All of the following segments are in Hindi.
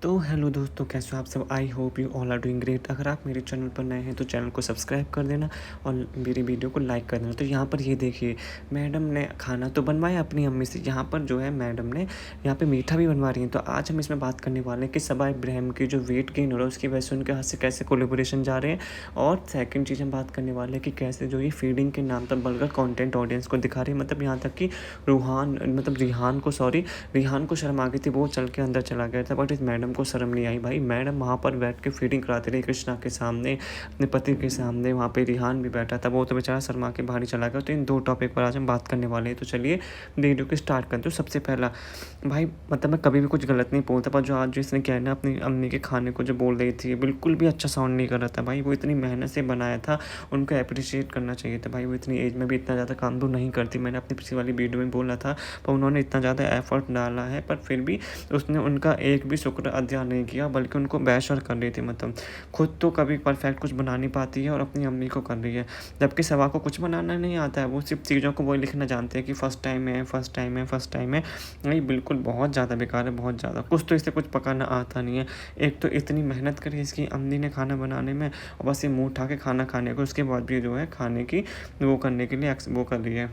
तो हेलो दोस्तों, कैसे हो आप सब। I hope you all are doing great. अगर आप मेरे चैनल पर नए हैं तो चैनल को सब्सक्राइब कर देना और मेरी वीडियो को लाइक कर देना। तो यहाँ पर ये देखिए, मैडम ने खाना तो बनवाया अपनी अम्मी से। यहाँ पर जो है मैडम ने यहाँ पे मीठा भी बनवा रही हैं। तो आज हम इसमें बात करने वाले हैं कि सबा इब्राहिम की जो वेट गेन हो रहा है उसकी वजह से उनके हाथ से कैसे कोलेबोरेशन जा रहे हैं। और सेकंड चीज़ हम बात करने वाले हैं कि कैसे जो ये फीडिंग के नाम पर बल्गर कंटेंट ऑडियंस को दिखा रही है। मतलब यहाँ तक कि रिहान को शर्म आ गई थी, वो चल के अंदर चला गया था, बट इस मैडम को शर्म नहीं आई। भाई मैडम वहाँ पर बैठ के फीडिंग कराती रही कृष्णा के सामने, अपने पति के सामने। वहाँ पे रिहान भी बैठा था, वो तो बेचारा शर्मा के बाहर ही चला गया। तो इन दो टॉपिक पर आज हम बात करने वाले हैं। तो चलिए वीडियो को स्टार्ट करते हैं। तो सबसे पहला, भाई मतलब मैं कभी भी कुछ गलत नहीं बोलता, पर जो आज जो इसने क्या है ना अपनी अम्मी के खाने को जो बोल रही थी, बिल्कुल भी अच्छा साउंड नहीं कर रहा था। भाई वो इतनी मेहनत से बनाया था, उनको अप्रिशिएट करना चाहिए था। भाई वो इतनी एज में भी इतना ज़्यादा काम तो नहीं करती। मैंने अपनी पिछली वाली वीडियो में बोला था, पर उन्होंने इतना ज़्यादा एफर्ट डाला है, पर फिर भी उसने उनका एक भी शुक्र अदा नहीं किया, बल्कि उनको बैशर कर रही थी। मतलब खुद तो कभी परफेक्ट कुछ बना नहीं पाती है और अपनी अम्मी को कर रही है, जबकि सबा को कुछ बनाना नहीं आता है। वो सिर्फ चीज़ों को वो लिखना जानते हैं कि फ़र्स्ट टाइम है, फ़र्स्ट टाइम है, फ़र्स्ट टाइम है। नहीं, बिल्कुल बहुत ज़्यादा बेकार है, बहुत ज़्यादा। कुछ तो इसे कुछ पकाना आता नहीं है। एक तो इतनी मेहनत करी इसकी अम्मी ने खाना बनाने में, और बस ये मुँह उठा के खाना खाने को, उसके बाद भी जो है खाने की वो करने के लिए वो कर रही है,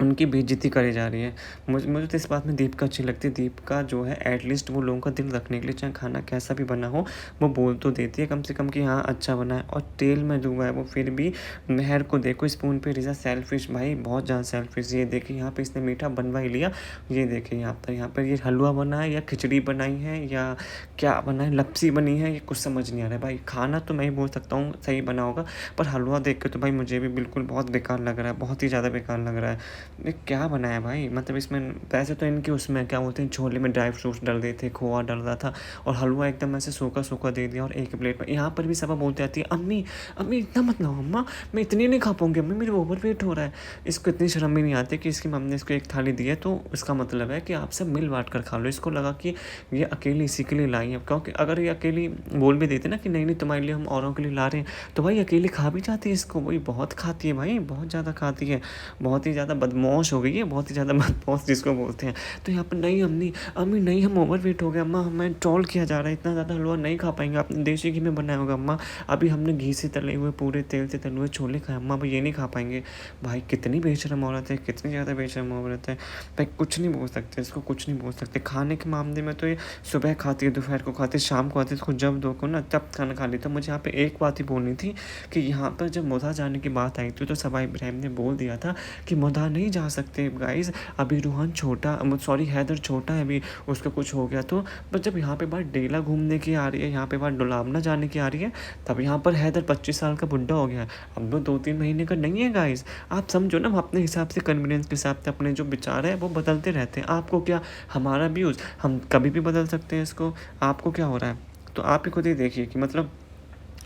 उनकी बेइज्जती करी जा रही है। मुझे तो इस बात में दीपिका अच्छी लगती है। दीपिका जो है एटलीस्ट वो लोगों का दिल रखने के लिए, चाहे खाना कैसा भी बना हो, वो बोल तो देती है कम से कम कि हाँ अच्छा बना है। और तेल में डूबा है वो, फिर भी मेहर को देखो स्पून पे रिजा सेल्फिश, भाई बहुत ज़्यादा सेल्फिश। ये देखिए यहाँ पे इसने मीठा बनवा ही लिया। ये देखिए यहाँ पर ये हलवा बना है या खिचड़ी बनाई है या क्या बना है, लपसी बनी है, ये कुछ समझ नहीं आ रहा है। भाई खाना तो मैं ही बोल सकता हूँ सही बना होगा, पर हलवा देख के तो भाई मुझे भी बिल्कुल बहुत बेकार लग रहा है, बहुत ही ज़्यादा बेकार लग रहा है। ये क्या बनाया भाई। मतलब इसमें वैसे तो इनके उसमें क्या बोलते हैं, छोले में ड्राई फ्रूट्स डाल दिए थे, खोआ डाल रहा था, और हलवा एकदम ऐसे सूखा सूखा दे दिया और एक प्लेट में। यहाँ पर भी सब बोलते आती है, अम्मी अम्मी इतना मत लाओ अम्मा, मैं इतनी नहीं खा पाऊंगी अम्मी, मेरे ओवर वेट हो रहा है। इसको इतनी शर्म भी नहीं आती कि इसकी मम्मी ने इसको एक थाली दी है तो उसका मतलब है कि आप सब मिल बांट कर खा लो। इसको लगा कि ये अकेली इसी के लिए लाई है, क्योंकि अगर ये अकेली बोल भी देते ना कि नहीं नहीं तुम्हारे लिए हम औरों के लिए ला रहे हैं, तो भाई अकेली खा भी जाती है इसको। वही बहुत खाती है भाई, बहुत ज़्यादा खाती है, बहुत ही ज़्यादा बदमाश हो गई है, बहुत ही ज़्यादा बदमाश जिसको बोलते हैं। तो यहाँ पर नहीं अम्मी अम्मी नहीं, हम ओवर वेट हो गए अम्मा, हमें ट्रोल किया जा रहा है, इतना ज़्यादा हलवा नहीं खा पाएंगे, आपने देसी घी में बनाया होगा अम्मा, अभी हमने घी से तले हुए पूरे तेल से तले हुए छोले खाए अम्मा, भाई ये नहीं खा पाएंगे। भाई कितनी बेशर्म औरत है, कितनी ज़्यादा बेशर्म औरत है। भाई कुछ नहीं बोल सकते इसको, कुछ नहीं बोल सकते। खाने के मामले में तो ये सुबह खाती है, दोपहर को खाती है, शाम को आती है, इसको जब दो को ना तब खाना खा लेता। मुझे यहाँ पे एक बात ही बोलनी थी कि यहाँ पर जब मुधा जाने की बात आई थी तो सबा इब्राहिम ने बोल दिया था कि मुधा नहीं जा सकते गाइज, अभी रूहान छोटा, सॉरी हैदर छोटा है, अभी उसका कुछ हो गया तो। बट जब यहाँ पे बात डेला घूमने की आ रही है, यहाँ पे बात डुलावना जाने की आ रही है, तब यहाँ पर हैदर 25 साल का बुढ़ा हो गया है। अब वो 2-3 महीने का नहीं है गाइज। आप समझो ना, हम अपने हिसाब से कन्वीनियंस के हिसाब से अपने जो विचार है वो बदलते रहते हैं। आपको क्या, हमारा व्यूज़ हम कभी भी बदल सकते हैं इसको, आपको क्या हो रहा है। तो आप ही खुद ही देखिए कि मतलब,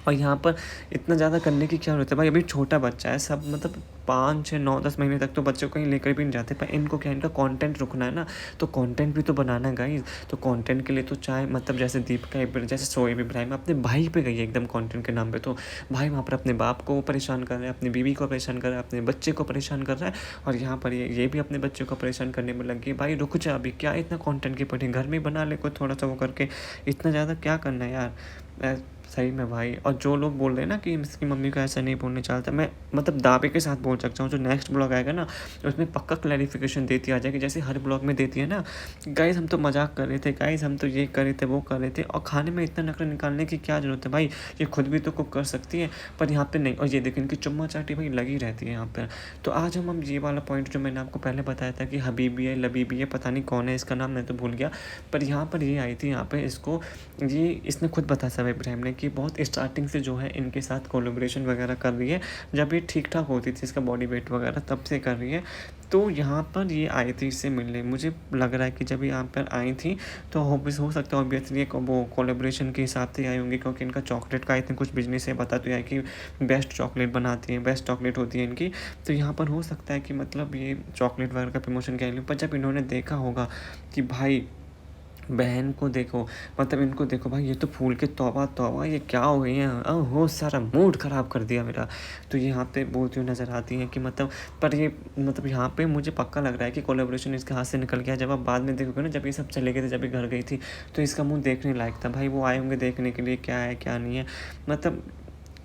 और यहाँ पर इतना ज़्यादा करने की क्या ज़रूरत है भाई। अभी छोटा बच्चा है, सब मतलब 5, 6, 9, 10 महीने तक तो बच्चे को कहीं लेकर भी नहीं जाते, पर इनको क्या, इनका कंटेंट रुकना है ना, तो कंटेंट भी तो बनाना है गाइज। तो कंटेंट के लिए तो चाहे मतलब जैसे दीपिका, जैसे शोएब इब्राहिम अपने भाई पे गई है एकदम कंटेंट के नाम पे, तो भाई वहाँ पर अपने बाप को परेशान कर रहा है, अपनी बीवी को परेशान कर रहा है, अपने बच्चे को परेशान कर रहा है, और यहाँ पर ये भी अपने बच्चे को परेशान करने में लग गई। भाई रुक जा, अभी क्या इतना कंटेंट की पड़ी, घर में बना ले कोई थोड़ा सा वो करके, इतना ज़्यादा क्या करना है यार। सही में भाई। और जो लोग बोल रहे हैं ना कि इसकी मम्मी को ऐसा नहीं बोलने चलता, मैं मतलब दावे के साथ बोल सकता हूँ, जो नेक्स्ट ब्लॉग आएगा ना उसमें पक्का क्लैरिफिकेशन देती आ जाएगी, जैसे हर ब्लॉग में देती है ना। गाइस हम तो मजाक कर रहे थे, गाइस हम तो ये कर रहे थे, वो कर रहे थे, और खाने में इतना नखरा निकालने की क्या जरूरत है भाई। ये खुद भी तो कुक कर सकती है, पर यहाँ पे नहीं। और ये देखिए इनकी चुम्मा चाटी भाई लगी रहती है यहाँ पर। तो आज हम ये वाला पॉइंट जो मैंने आपको पहले बताया था कि हबीबी है, लबीबी है, पता नहीं कौन है इसका नाम, मैं तो भूल गया, पर यहाँ पर ये आई थी, यहाँ पे इसको ये इसने खुद बताया सब इब्राहिम ने कि बहुत स्टार्टिंग से जो है इनके साथ कोलैबोरेशन वगैरह कर रही है, जब ये ठीक ठाक होती थी इसका बॉडी वेट वगैरह, तब से कर रही है। तो यहाँ पर ये आई थी इससे मिलने, मुझे लग रहा है कि जब यहाँ पर आई थी तो हो सकता है ऑब्वियसली वो कोलैबोरेशन के हिसाब से आई होंगी, क्योंकि इनका चॉकलेट का आई थिंक कुछ बिजनेस है, बता तो है कि बेस्ट चॉकलेट बनाती हैं, बेस्ट चॉकलेट होती है इनकी। तो यहाँ पर हो सकता है कि मतलब ये चॉकलेट वगैरह का प्रमोशन किया, पर जब इन्होंने देखा होगा कि भाई बहन को देखो, मतलब इनको देखो भाई, ये तो फूल के तौबा तौबा, ये क्या हो गई हैं? ओहो! सारा मूड ख़राब कर दिया मेरा। तो ये यहाँ पे बोलती हुई नज़र आती हैं कि मतलब, पर ये मतलब यहाँ पे मुझे पक्का लग रहा है कि कोलैबोरेशन इसके हाथ से निकल गया। जब आप बाद में देखोगे ना, जब ये सब चले गए थे, जब ये घर गई थी, तो इसका मुँह देखने लायक था। भाई वो आए होंगे देखने के लिए क्या है, क्या नहीं है। मतलब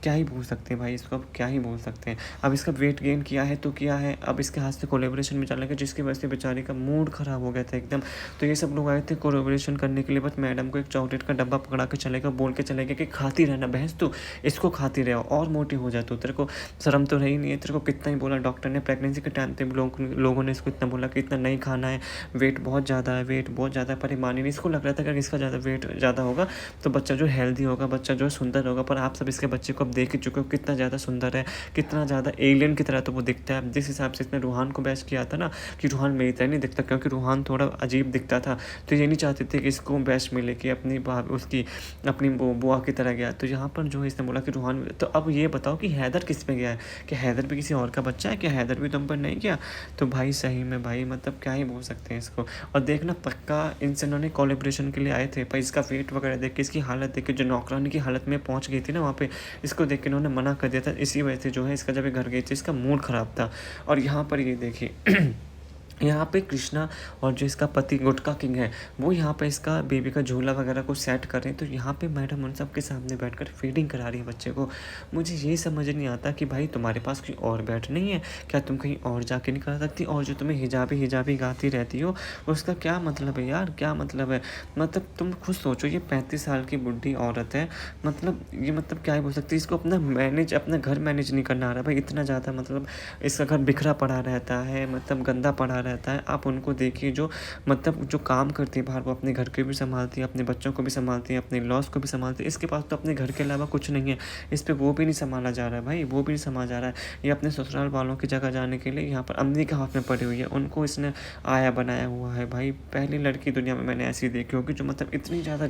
क्या ही बोल सकते हैं भाई इसको, अब क्या ही बोल सकते हैं। अब इसका वेट गेन किया है तो किया है, अब इसके हाथ से कोलैबोरेशन में चला गया, जिसकी वजह से बेचारे का मूड ख़राब हो गया था एकदम। तो ये सब लोग आए थे कोलैबोरेशन करने के लिए, बस मैडम को एक चॉकलेट का डब्बा पकड़ा के चले गए, बोल के चले गए कि खाती रहना भैंस तू, इसको खाती रहो और मोटी हो जा तू, तेरे को शर्म तो रही नहीं है, तेरे को कितना ही बोला डॉक्टर ने, प्रेगनेंसी के टाइम पे भी लोगों ने इसको इतना बोला कि इतना नहीं खाना है, वेट बहुत ज़्यादा है, वेट बहुत ज़्यादा है, पर ये मानी नहीं। इसको लग रहा था कि अगर इसका ज़्यादा वेट ज़्यादा होगा तो बच्चा जो हेल्दी होगा, बच्चा जो सुंदर होगा। पर आप सब इसके बच्चे को अब देख ही चुके हो, कितना ज़्यादा सुंदर है, कितना ज़्यादा एलियन की तरह तो वो दिखता है। जिस हिसाब से इसने रूहान को बेस्ट किया था ना, कि रूहान मेरी तरह नहीं दिखता, क्योंकि रूहान थोड़ा अजीब दिखता था, तो ये नहीं चाहते थे कि इसको बेस्ट मिले, कि अपनी उसकी अपनी बुआ की तरह गया। तो यहाँ पर जो इसने बोला कि रूहान, तो अब ये बताओ कि हैदर किस पे गया है? कि हैदर भी किसी और का बच्चा है? क्या हैदर भी तुम पर नहीं गया? तो भाई सही में भाई, मतलब क्या ही बोल सकते हैं इसको। और देखना पक्का इनसे इन्होंने कोलैबोरेशन के लिए आए थे, पर इसका वेट वगैरह देख के, इसकी हालत देख के, जो नौकरानी की हालत में पहुंच गई थी ना वहाँ पे, इसको देख के इन्होंने मना कर दिया था। इसी वजह से जो है इसका, जब ये घर गई थी, इसका मूड ख़राब था। और यहाँ पर ये देखिए यहाँ पे कृष्णा और जो इसका पति गुटका किंग है, वो यहाँ पे इसका बेबी का झूला वगैरह को सेट कर रहे हैं। तो यहाँ पे मैडम उन सब के सामने बैठकर फीडिंग करा रही है बच्चे को। मुझे ये समझ नहीं आता कि भाई तुम्हारे पास कोई और बेड नहीं है क्या? तुम कहीं और जाके नहीं करा सकती? और जो तुम्हें हिजाबी हिजाबी गाती रहती हो, उसका क्या मतलब है यार, क्या मतलब है? मतलब तुम खुद सोचो, ये 35 साल की बुढ़ी औरत है, मतलब ये मतलब क्या ही बोल सकती है। इसको अपना घर मैनेज नहीं करना आ रहा भाई, इतना ज़्यादा मतलब इसका घर बिखरा पड़ा रहता है, मतलब गंदा पड़ा रहता है। आप उनको देखिए, जो मतलब जो काम करती है बाहर, वो अपने घर के भी संभालती है, अपने बच्चों को भी संभालती है, अपने लॉस को भी संभालती है। इसके पास तो अपने घर के अलावा कुछ नहीं है, इस पे वो भी नहीं संभाला जा रहा है भाई, वो भी नहीं संभाला जा रहा है। ये अपने ससुराल वालों की जगह जाने के लिए यहाँ पर अम्मी के हाथ में पड़ी हुई है, उनको इसने आया बनाया हुआ है भाई। पहली लड़की दुनिया में मैंने ऐसी देखी होगी, जो मतलब इतनी ज़्यादा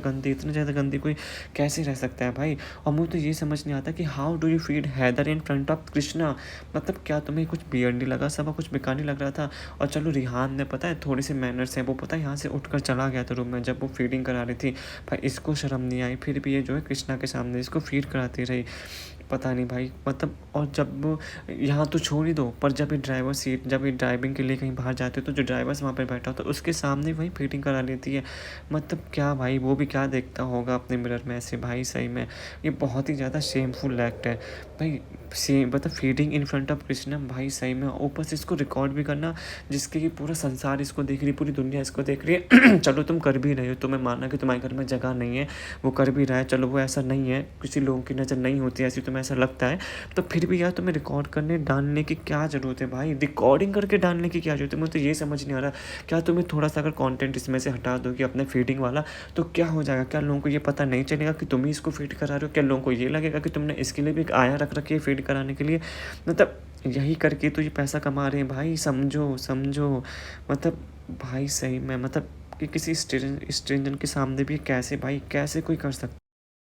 गंदी कोई कैसे रह सकता है भाई। और मुझे तो ये समझ नहीं आता कि how do you feed Haider in front of Krishna? मतलब क्या तुम्हें कुछ बियर्ड नहीं लगा? सब कुछ बेकार नहीं लग रहा था? और चलो रिहान ने, पता है थोड़ी सी मैनर्स हैं, वो पता है यहाँ से उठकर चला गया था रूम में जब वो फीडिंग करा रही थी। भाई इसको शर्म नहीं आई, फिर भी ये जो है कृष्णा के सामने इसको फीड कराती रही। पता नहीं भाई, मतलब और जब यहाँ तो छोड़ ही दो, पर जब ये ड्राइवर सीट, जब ये ड्राइविंग के लिए कहीं बाहर जाते हो, तो जो ड्राइवर्स वहाँ पर बैठा होता है उसके सामने वही फीडिंग करा लेती है। मतलब क्या भाई, वो भी क्या देखता होगा अपने मिरर में ऐसे? भाई सही में ये बहुत ही ज़्यादा शेमफुल एक्ट है भाई। सेम मतलब feeding in front of Krishna, भाई सही में, ऊपर से इसको रिकॉर्ड भी करना, जिसके कि पूरा संसार इसको देख रही है, पूरी दुनिया इसको देख रही है। चलो तुम कर भी रहे हो, तुम्हें माना कि तुम्हारे घर में जगह नहीं है, वो कर भी रहा है, चलो वो ऐसा नहीं है, किसी लोगों की नज़र नहीं होती ऐसी, तुम्हें ऐसा लगता है, तो फिर भी यार तुम्हें रिकॉर्ड करने डालने की क्या ज़रूरत है भाई? रिकॉर्डिंग करके डालने की क्या ज़रूरत है? मुझे तो ये समझ नहीं आ रहा। क्या तुम्हें थोड़ा सा अगर कंटेंट इसमें से हटा दोगे अपने फीडिंग वाला, तो क्या हो जाएगा? क्या लोगों को ये पता नहीं चलेगा कि तुम ही इसको फीड करा रहे हो? क्या लोगों को ये लगेगा कि तुमने इसके लिए भी एक आया रख रखी है फीड कराने के लिए? मतलब यही करके तो ये पैसा कमा रहे हैं भाई, समझो समझो। मतलब भाई सही में, मतलब कि किसी स्ट्रेंजर के सामने भी कैसे भाई, कैसे कोई कर सकता?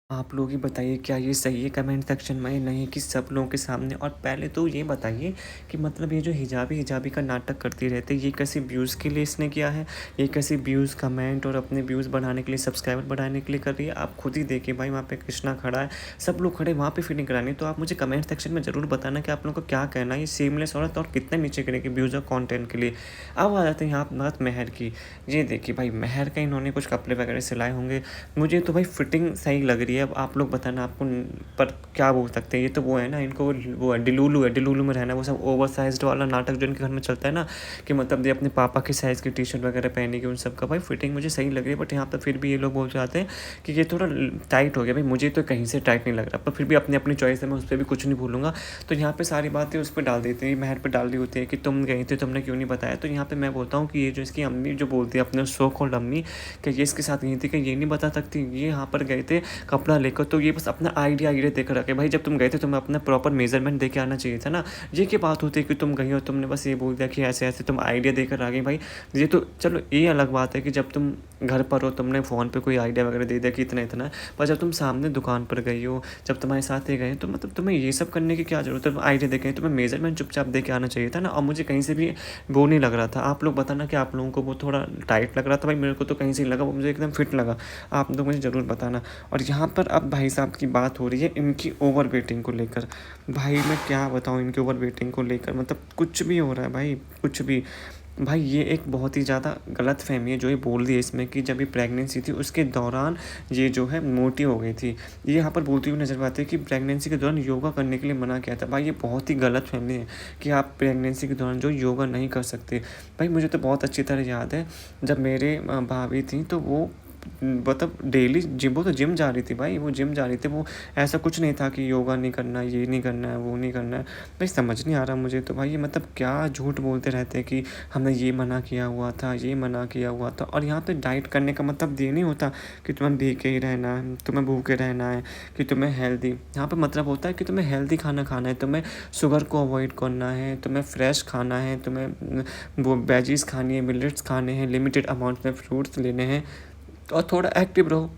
आप लोग ही बताइए, क्या ये सही है कमेंट सेक्शन में? नहीं कि सब लोगों के सामने। और पहले तो ये बताइए कि मतलब ये जो हिजाबी का नाटक करती रहती है, ये कैसे व्यूज़ के लिए इसने किया है? ये कैसे व्यूज़, कमेंट और अपने व्यूज़ बढ़ाने के लिए, सब्सक्राइबर बढ़ाने के लिए कर रही है? आप खुद ही देखिए भाई, वहाँ पे कृष्णा खड़ा है, सब लोग खड़े, वहाँ पे फीडिंग करानी है। तो आप मुझे कमेंट सेक्शन में ज़रूर बताना कि आप लोगों को क्या कहना है, ये सेमलेस औरत और कितने नीचे गिरेगी व्यूज़ और कॉन्टेंट के लिए। अब आ जाते हैं यहाँ बात मेहर की। ये देखिए भाई, मेहर का इन्होंने कुछ कपड़े वगैरह सिलाए होंगे, मुझे तो भाई फिटिंग सही लग रही है। अब आप लोग बताना आपको, पर क्या बोल सकते हैं, ये तो वो है ना, इनको वो है डिलूलू में रहना, वो सब ओवर साइज्ड वाला नाटक जो इनके घर में चलता है ना, कि मतलब ये अपने पापा के साइज़ की टी शर्ट वगैरह पहनेगी, उन सब का भाई फिटिंग मुझे सही लग रही है। बट यहाँ पर फिर भी ये लोग बोल जाते हैं कि ये थोड़ा टाइट हो गया। भाई मुझे तो कहीं से टाइट नहीं लग रहा, पर फिर भी अपनी अपनी चॉइस है, मैं उस पर भी कुछ नहीं भूलूंगा। तो यहाँ पर सारी बातें उस पर डाल देते हैं, मेहर पर डाल दी होती है कि तुम गई थी, तुमने क्यों नहीं बताया। तो यहाँ पर मैं बोलता हूँ कि ये जो इसकी अम्मी जो बोलती है अपने सो कॉल्ड अम्मी, कि ये इसके साथ गई थी, कि ये नहीं बता सकती? ये यहाँ पर गए थे कपड़ा लेकर, तो ये बस अपना आइडिया आइडिया देकर रखे। भाई जब तुम गए थे तुम्हें अपना प्रॉपर मेजरमेंट दे के आना चाहिए था ना। ये क्या बात होती है कि तुम गई हो, तुमने बस ये बोल दिया कि ऐसे ऐसे, तुम आइडिया देकर आ गई। भाई ये तो चलो ये अलग बात है कि जब तुम घर पर हो तुमने फ़ोन पे कोई आइडिया वगैरह दे दिया कि इतना इतना है। पर जब तुम सामने दुकान पर गई हो, जब तुम्हारे साथ ही गए, तो मतलब तुम्हें ये सब करने की क्या ज़रूरत है। तुम आइडिया दे के, तुम्हें मेजरमेंट चुपचाप दे के आना चाहिए था ना। और मुझे कहीं से भी वो नहीं लग रहा था। आप लोग बताना कि आप लोगों को वो थोड़ा टाइट लग रहा था। भाई मेरे को तो कहीं से ही लगा, वो मुझे एकदम फिट लगा। आप लोग मुझे ज़रूर बताना। और यहाँ पर अब भाई साहब की बात हो रही है इनकी ओवर वेटिंग को लेकर। भाई मैं क्या बताऊँ इनकी ओवर वेटिंग को लेकर, मतलब कुछ भी हो रहा है भाई, कुछ भी। भाई ये एक बहुत ही ज़्यादा गलतफ़हमी है जो ये बोल दी है इसमें कि जब ये प्रेगनेंसी थी उसके दौरान ये जो है मोटी हो गई थी। ये यहाँ पर बोलती हुई नज़र आती है कि प्रेगनेंसी के दौरान योगा करने के लिए मना किया था। भाई ये बहुत ही गलतफ़हमी है कि आप प्रेगनेंसी के दौरान जो योगा नहीं कर सकते। भाई मुझे तो बहुत अच्छी तरह याद है, जब मेरे भाभी थी तो वो मतलब डेली जिम, वो तो जिम जा रही थी भाई, वो जिम जा रही थी। वो ऐसा कुछ नहीं था कि योगा नहीं करना, ये नहीं करना है, वो नहीं करना है। भाई समझ नहीं आ रहा मुझे तो। भाई ये मतलब क्या झूठ बोलते रहते हैं कि हमने ये मना किया हुआ था, ये मना किया हुआ था। और यहाँ पे डाइट करने का मतलब ये नहीं होता कि तुम्हें भूखे ही रहना है, तुम्हें भूखे रहना है, कि तुम्हें हेल्दी। यहाँ पे मतलब होता है कि तुम्हें हेल्दी खाना खाना है, तुम्हें शुगर को अवॉइड करना है, तुम्हें फ्रेश खाना है, तुम्हें वो वेजीज़ खानी है, मिलेट्स खाने हैं, लिमिटेड अमाउंट में फ्रूट्स लेने हैं, और थोड़ा एक्टिव रहो।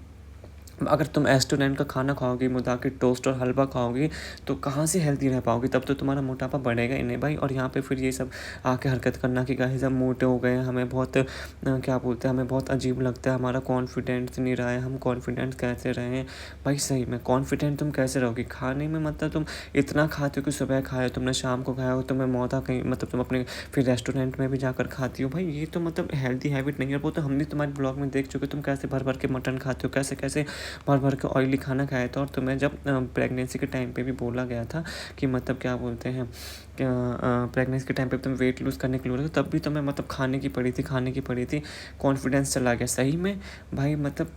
अगर तुम रेस्टोरेंट का खाना खाओगी, मुर्गा की टोस्ट और हलवा खाओगी, तो कहाँ से हेल्दी रह पाओगी। तब तो तुम्हारा मोटापा बढ़ेगा ही नहीं भाई। और यहाँ पे फिर ये सब आके हरकत करना कि गाइस हम मोटे हो गए हैं, हमें बहुत क्या बोलते हैं, हमें बहुत अजीब लगता है, हमारा कॉन्फिडेंस नहीं रहा है, हम कॉन्फिडेंस कैसे रहें। भाई सही में कॉन्फिडेंट तुम कैसे रहोगी खाने में। मतलब तुम इतना खाते हो कि सुबह खाया तुमने, शाम को खाया हो, तुम्हें मौता कहीं, मतलब तुम अपने फिर रेस्टोरेंट में भी जाकर खाती हो। भाई ये तो मतलब हेल्दी हैबिट नहीं है। वो तो हम भी तुम्हारे ब्लॉग में देख चुके, तुम कैसे भर भर के मटन खाते हो, कैसे कैसे भर भर के ऑयली खाना खाया था। और तुम्हें जब प्रेगनेंसी के टाइम पे भी बोला गया था कि मतलब क्या बोलते हैं, प्रेगनेंसी के टाइम पे तुम वेट लूज़ करने के लिए बोले, तब भी तुम्हें मतलब खाने की पड़ी थी, कॉन्फिडेंस चला गया सही में। भाई मतलब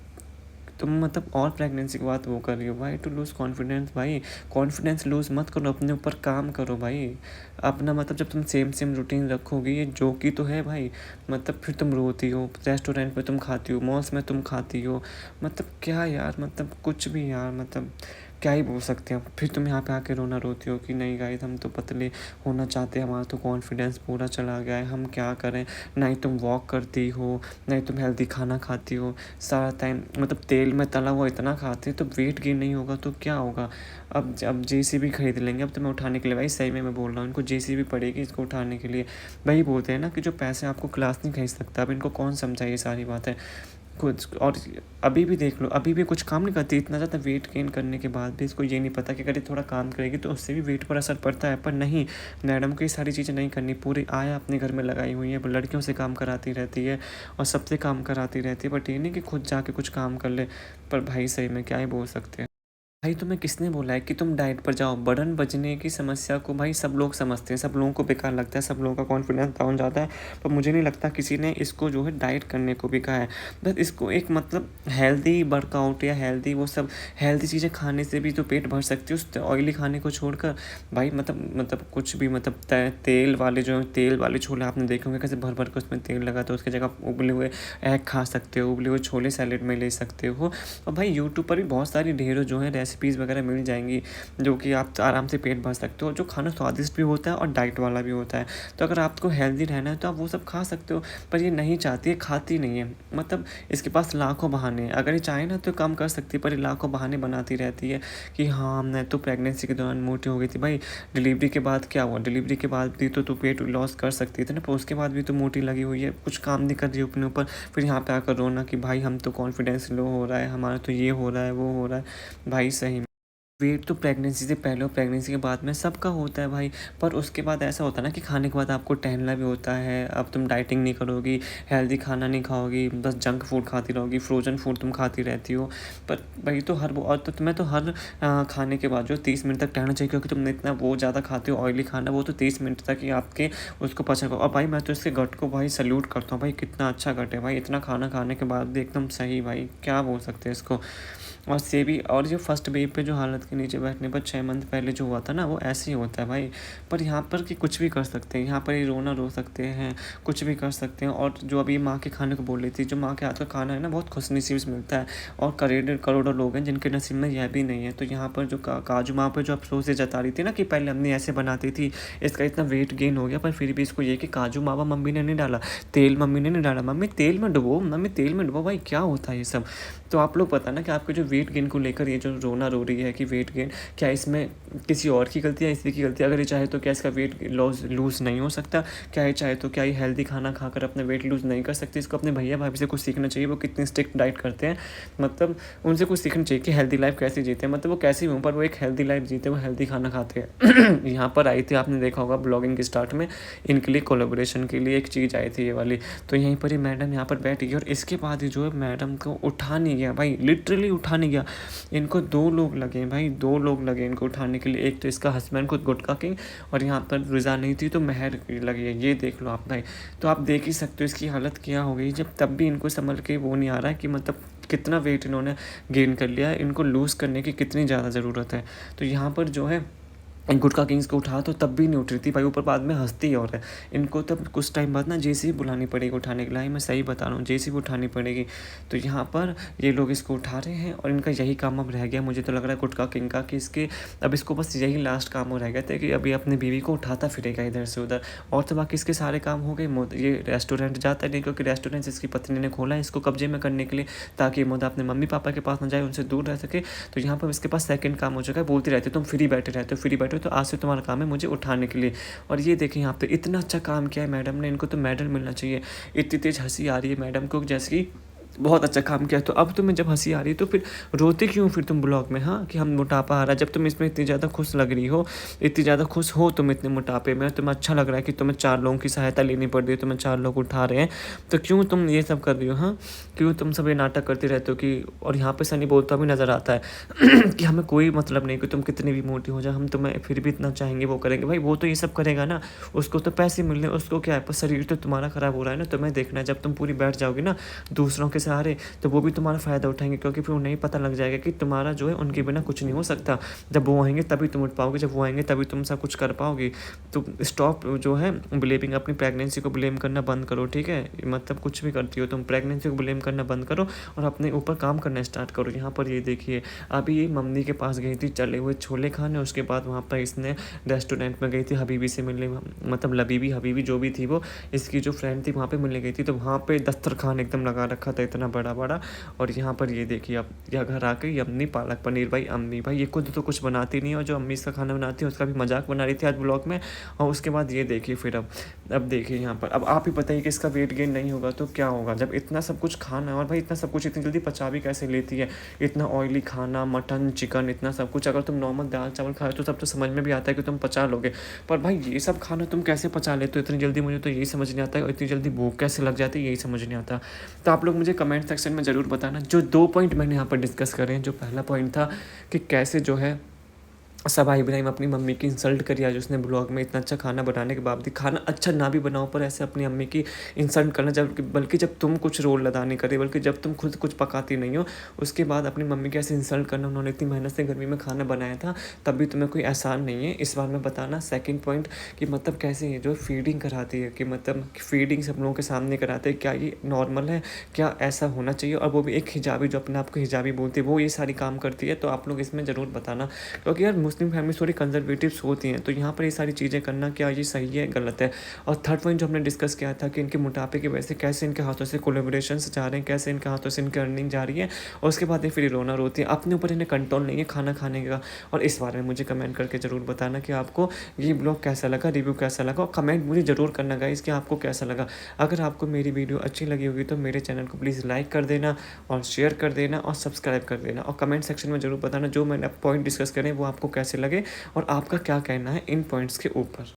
तुम मतलब और प्रेगनेंसी के बाद वो कर रही हो भाई, टू लूज़ कॉन्फिडेंस। भाई कॉन्फिडेंस लूज़ मत करो, अपने ऊपर काम करो भाई अपना। मतलब जब तुम सेम रूटीन रखोगी, ये जो कि तो है भाई, मतलब फिर तुम रोती हो, रेस्टोरेंट में तुम खाती हो, मॉल्स में तुम खाती हो, मतलब क्या यार, मतलब कुछ भी यार, मतलब क्या ही बोल सकते हैं। फिर तुम यहाँ पे आके रोना रोती हो कि नहीं गाइस हम तो पतले होना चाहते हैं, हमारा तो कॉन्फिडेंस पूरा चला गया है, हम क्या करें। ना ही तुम वॉक करती हो, ना ही तुम हेल्दी खाना खाती हो, सारा टाइम मतलब तेल में तला हुआ इतना खाते हो, तो वेट गेन नहीं होगा तो क्या होगा। अब जेसीबी खरीद लेंगे अब तुम्हें उठाने के लिए। भाई सही में मैं बोल रहा हूँ, इनको जेसीबी पड़ेगी इसको उठाने के लिए। वही बोलते हैं ना कि जो पैसे आपको क्लास नहीं खरीद सकता। अब इनको कौन समझाए ये सारी बातें कुछ। और अभी भी देख लो, अभी भी कुछ काम नहीं करती, इतना ज़्यादा वेट गेन करने के बाद भी इसको ये नहीं पता कि अगर ये थोड़ा काम करेगी तो उससे भी वेट पर असर पड़ता है। पर नहीं, मैडम को ये सारी चीज़ें नहीं करनी, पूरी आया अपने घर में लगाई हुई है, लड़कियों से काम कराती रहती है और सबसे काम कराती रहती है। बट ये नहीं कि खुद जाके कुछ काम कर ले। पर भाई सही में क्या ही बोल सकते हैं। भाई तुम्हें किसने बोला है कि तुम डाइट पर जाओ। बर्डन बचने की समस्या को भाई सब लोग समझते हैं, सब लोगों को बेकार लगता है, सब लोगों का कॉन्फिडेंस डाउन जाता है। पर मुझे नहीं लगता किसी ने इसको जो है डाइट करने को भी कहा है। बस इसको एक मतलब हेल्दी वर्कआउट या हेल्दी वो सब हेल्दी चीज़ें खाने से भी तो पेट भर सकती है, उस ऑयली खाने को छोड़कर। भाई मतलब कुछ भी मतलब तेल वाले जो तेल वाले छोले आपने देखे होंगे कैसे भर भर के उसमें तेल लगा, तो उसकी जगह उबले हुए एग खा सकते हो, उबले हुए छोले सैलेड में ले सकते हो। और भाई यूट्यूब पर भी बहुत सारी ढेरों जो है रेसिपीज़ वगैरह मिल जाएंगी जो कि आप आराम से पेट भर सकते हो, जो खाना स्वादिष्ट भी होता है और डाइट वाला भी होता है। तो अगर आपको हेल्दी रहना है तो आप वो सब खा सकते हो। पर ये नहीं चाहती है, खाती नहीं है। मतलब इसके पास लाखों बहाने हैं, अगर ये चाहे ना तो काम कर सकती है, पर ये लाखों बहाने बनाती रहती है कि हाँ मैं तो प्रेगनेंसी के दौरान मोटी हो गई थी। भाई डिलीवरी के बाद क्या हुआ, डिलीवरी के बाद भी तो पेट लॉस कर सकती थी ना, पर उसके बाद भी तो मोटी लगी हुई है, कुछ काम नहीं कर रही अपने ऊपर। फिर यहाँ पे आकर रोना कि भाई हम तो कॉन्फिडेंस लो हो रहा है, हमारा तो ये हो रहा है, वो हो रहा है। भाई सही वेट तो प्रेगनेंसी से पहले और प्रेगनेंसी के बाद में सबका होता है भाई। पर उसके बाद ऐसा होता है ना कि खाने के बाद आपको टहलना भी होता है। अब तुम डाइटिंग नहीं करोगी, हेल्दी खाना नहीं खाओगी, बस जंक फूड खाती रहोगी, फ्रोजन फूड तुम खाती रहती हो। पर भाई तो हर और तो तुम्हें तो हर खाने के बाद जो 30 मिनट तक टहलना चाहिए, क्योंकि तुमने इतना वो ज़्यादा खाते हो ऑयली खाना, वो तो 30 मिनट तक ही आपके उसको पचा को। और भाई मैं तो इसके गट को भाई सल्यूट करता हूँ। भाई कितना अच्छा गट है भाई, इतना खाना खाने के बाद भी एकदम सही। भाई क्या बोल सकते हैं इसको। और सेबी और जो फर्स्ट वेव पे जो हालत के नीचे बैठने पर 6 मंथ पहले जो हुआ था ना, वो ऐसे ही होता है भाई। पर यहाँ पर कि कुछ भी कर सकते हैं, यहाँ पर ये रोना रो सकते हैं, कुछ भी कर सकते हैं। और जो अभी माँ के खाने को बोल रही थी, जो माँ के हाथ का खाना है ना, बहुत खुशनसीब से मिलता है। और करोड़ों करोड़ों लोग हैं जिनके नसीब में यह भी नहीं है। तो यहाँ पर जो काजू माँ पर जो अफसोस ये जता रही थी ना कि पहले हमने ऐसे बनाती थी, इसका इतना वेट गेन हो गया, पर फिर भी इसको ये कि काजू मावा मम्मी ने नहीं डाला, तेल मम्मी ने नहीं डाला, मम्मी तेल में डुबो, मम्मी तेल में डुबो। भाई क्या होता है ये सब? तो आप लोग पता ना कि आपके जो वेट गेन को लेकर ये जो रोना रो रही है कि वेट गेन, क्या इसमें किसी और की गलती है, इसी की गलती है? अगर ये चाहे तो क्या इसका वेट लॉस लूज़ नहीं हो सकता? क्या ये चाहे तो क्या ये हेल्दी खाना खाकर अपने वेट लूज़ नहीं कर सकती? इसको अपने भैया भाभी से कुछ सीखना चाहिए, वो कितनी स्ट्रिक्ट डाइट करते हैं। मतलब उनसे कुछ सीखना चाहिए कि हेल्दी लाइफ कैसे जीते हैं। मतलब वो कैसे भी हों, पर वो एक हेल्दी लाइफ जीते, वो हेल्दी खाना खाते हैं। यहाँ पर आई थी, आपने देखा होगा ब्लॉगिंग के स्टार्ट में, इनके लिए कोलेबोरेशन के लिए एक चीज़ आई थी ये वाली। तो यहीं पर ही मैडम यहाँ पर बैठ गई और इसके बाद ही जो है मैडम को उठा नहीं गया भाई, लिटरली उठा नहीं गया। इनको 2 लोग लगे भाई, 2 लोग लगे इनको उठाने के लिए। एक तो इसका हस्बैंड खुद गुटखा किंग, और यहाँ पर रिजा नहीं थी तो मेहर लगी है। ये देख लो आप भाई। तो आप देख ही सकते हो इसकी हालत क्या हो गई, जब तब भी इनको संभल के वो नहीं आ रहा है कि मतलब कितना वेट इन्होंने गेन कर लिया है, इनको लूज़ करने की कितनी ज़्यादा ज़रूरत है। तो यहाँ पर जो है गुटखा किंग्स को उठा तो तब भी नहीं उठ रही थी भाई, ऊपर बाद में हंसती और है। इनको तब कुछ टाइम बाद ना जेसीबी बुलानी पड़ेगी उठाने के लिए, मैं सही बता रहा हूँ, जेसीबी उठानी पड़ेगी। तो यहाँ पर ये लोग इसको उठा रहे हैं और इनका यही काम अब रह गया, मुझे तो लग रहा है गुटखा किंग का, कि इसके अब इसको बस यही लास्ट काम हो रह गया था कि अभी अपनी बीवी को उठाता फिरेगा इधर से उधर। और तो बाकी इसके सारे काम हो गए। ये रेस्टोरेंट जाता नहीं, क्योंकि रेस्टोरेंट इसकी पत्नी ने खोला है इसको कब्जे में करने के लिए, ताकि मोदा अपने मम्मी पापा के पास ना जाए, उनसे दूर रह सके। तो यहाँ पर इसके पास सेकंड काम हो चुका है। बोलती रहती है तुम फ्री बैठे रहते हो, फ्री बैठे हो, तो आज से तुम्हारा काम है मुझे उठाने के लिए। और ये देखें यहाँ पे इतना अच्छा काम किया है मैडम ने, इनको तो मेडल मिलना चाहिए। इतनी तेज हंसी आ रही है मैडम को जैसे कि बहुत अच्छा काम किया। तो अब तुम्हें जब हंसी आ रही है तो फिर रोते क्यों फिर तुम ब्लॉग में, हाँ, कि हम मोटापा आ रहा है, जब तुम इसमें इतनी ज़्यादा खुश लग रही हो, इतनी ज़्यादा खुश हो तुम इतने मोटापे में, तुम्हें अच्छा लग रहा है कि तुम्हें 4 लोगों की सहायता लेनी पड़ रही है, तुम्हें 4 लोग उठा रहे हैं, तो क्यों तुम ये सब कर रही हो? हाँ, क्यों तुम सब ये नाटक करते रहते हो कि, और यहाँ पे सनी बोलता भी नज़र आता है कि हमें कोई मतलब नहीं कि तुम कितनी भी मोटी हो जाए, हम तुम्हें फिर भी इतना चाहेंगे, वो करेंगे। भाई वो तो ये सब करेगा ना, उसको तो पैसे मिल रहे हैं, उसको क्या है, पर शरीर तो तुम्हारा ख़राब हो रहा है ना, तुम्हें देखना है। जब तुम पूरी बैठ जाओगी ना दूसरों के सहारे, तो वो भी तुम्हारा फ़ायदा उठाएंगे, क्योंकि फिर उन्हें पता लग जाएगा कि तुम्हारा जो है उनके बिना कुछ नहीं हो सकता। जब वो आएंगे तभी तुम उठ पाओगे, जब वो आएंगे तभी तुम सब कुछ कर पाओगे। तो स्टॉप जो है ब्लेमिंग, अपनी प्रेगनेंसी को ब्लेम करना बंद करो, ठीक है? मतलब कुछ भी करती हो तुम, प्रेगनेंसी को ब्लेम करना बंद करो और अपने ऊपर काम करना स्टार्ट करो। यहाँ पर ये देखिए, अभी ये मम्मी के पास गई थी चले हुए छोले खाने, उसके बाद वहाँ पर इसने रेस्टोरेंट में गई थी हबीबी से मिलने, मतलब लबीबी हबीबी जो भी थी वो इसकी जो फ्रेंड थी, वहाँ पे मिलने गई थी। तो वहाँ पे दस्तरखान एकदम लगा रखा था इतना बड़ा बड़ा। और यहाँ पर ये देखिए, अब यह घर आके यम्मी पालक पनीर, भाई अम्मी, भाई ये खुद तो कुछ बनाती नहीं है, और जो अम्मी इसका खाना बनाती है उसका भी मजाक बना रही थी आज ब्लॉग में। और उसके बाद ये देखिए फिर अब देखिए यहाँ पर, अब आप ही बताइए कि इसका वेट गेन नहीं होगा तो क्या होगा, जब इतना सब कुछ खाना है। और भाई इतना सब कुछ इतनी जल्दी पचा भी कैसे लेती है, इतना ऑयली खाना, मटन चिकन, इतना सब कुछ। अगर तुम नॉर्मल दाल चावल खाए तो सब तो समझ में भी आता है कि तुम पचा लोगे, पर भाई ये सब खाना तुम कैसे पचा लेते हो इतनी जल्दी, मुझे तो यही समझ नहीं आता है। और इतनी जल्दी भूख कैसे लग जाती है यही समझ नहीं आता। तो आप लोग मुझे कमेंट सेक्शन में ज़रूर बताना। जो 2 पॉइंट मैंने यहाँ पर डिस्कस करे हैं, जो पहला पॉइंट था कि कैसे जो है सभा इब्राहिम अपनी मम्मी की इंसल्ट करी आज उसने ब्लॉग में, इतना अच्छा खाना बनाने के बावजूद, खाना अच्छा ना भी बनाओ पर ऐसे अपनी अम्मी की इंसल्ट करना, जब बल्कि जब तुम कुछ रोल अदा नहीं करे, बल्कि जब तुम खुद कुछ पकाती नहीं हो उसके बाद अपनी मम्मी की ऐसे इंसल्ट करना। उन्होंने इतनी मेहनत से गर्मी में खाना बनाया था, तब भी तुम्हें कोई एहसान नहीं है इस बार में बताना। सेकेंड पॉइंट कि मतलब कैसे ये जो फीडिंग कराती है, कि मतलब फीडिंग सब लोगों के सामने कराते हैं, क्या ये नॉर्मल है, क्या ऐसा होना चाहिए? और वो भी एक हिजाबी जो अपने आप को हिजाबी बोलती है, वो ये सारी काम करती है। तो आप लोग इसमें ज़रूर बताना, क्योंकि यार मुस्लिम फैमिली थोड़ी कंजर्वेटिव्स होती हैं, तो यहाँ पर ये सारी चीज़ें करना क्या ये सही है गलत है? और थर्ड पॉइंट जो हमने डिस्कस किया था कि इनके मोटापे की वजह से कैसे इनके हाथों से कोलेबोरेशंस जा रहे हैं, कैसे इनके हाथों से इनकी अर्निंग जा रही है, और उसके बाद ये फिर रोना रोती है, अपने ऊपर इन्हें कंट्रोल नहीं है खाना खाने का। और इस बारे में मुझे कमेंट करके ज़रूर बताना कि आपको ये ब्लॉग कैसा लगा, रिव्यू कैसा लगा, और कमेंट मुझे ज़रूर करना गाइस कि आपको कैसा लगा। अगर आपको मेरी वीडियो अच्छी लगी होगी तो मेरे चैनल को प्लीज़ लाइक कर देना और शेयर कर देना और सब्सक्राइब कर देना, और कमेंट सेक्शन में ज़रूर बताना जो मैंने पॉइंट डिस्कस करें वो आपको कैसे लगे और आपका क्या कहना है इन पॉइंट्स के ऊपर।